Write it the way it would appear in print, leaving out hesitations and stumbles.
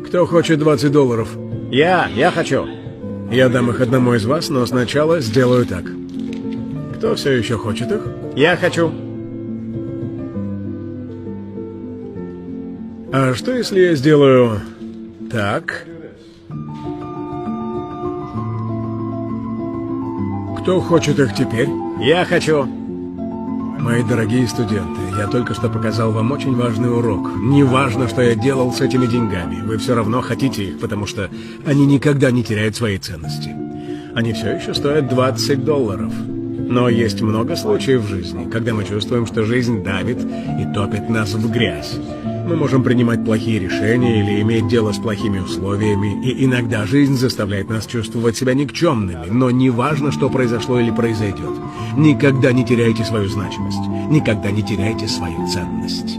Кто хочет $20? Я хочу. Я дам их одному из вас, но сначала сделаю так. Кто все еще хочет их? Я хочу. А что если я сделаю так? Кто хочет их теперь? Я хочу. Мои дорогие студенты, я только что показал вам очень важный урок. Не важно, что я делал с этими деньгами. Вы все равно хотите их, потому что они никогда не теряют своей ценности. Они все еще стоят $20. Но есть много случаев в жизни, когда мы чувствуем, что жизнь давит и топит нас в грязь. Мы можем принимать плохие решения или иметь дело с плохими условиями, и иногда жизнь заставляет нас чувствовать себя никчемными, но не важно, что произошло или произойдет. Никогда не теряйте свою значимость, никогда не теряйте свою ценность.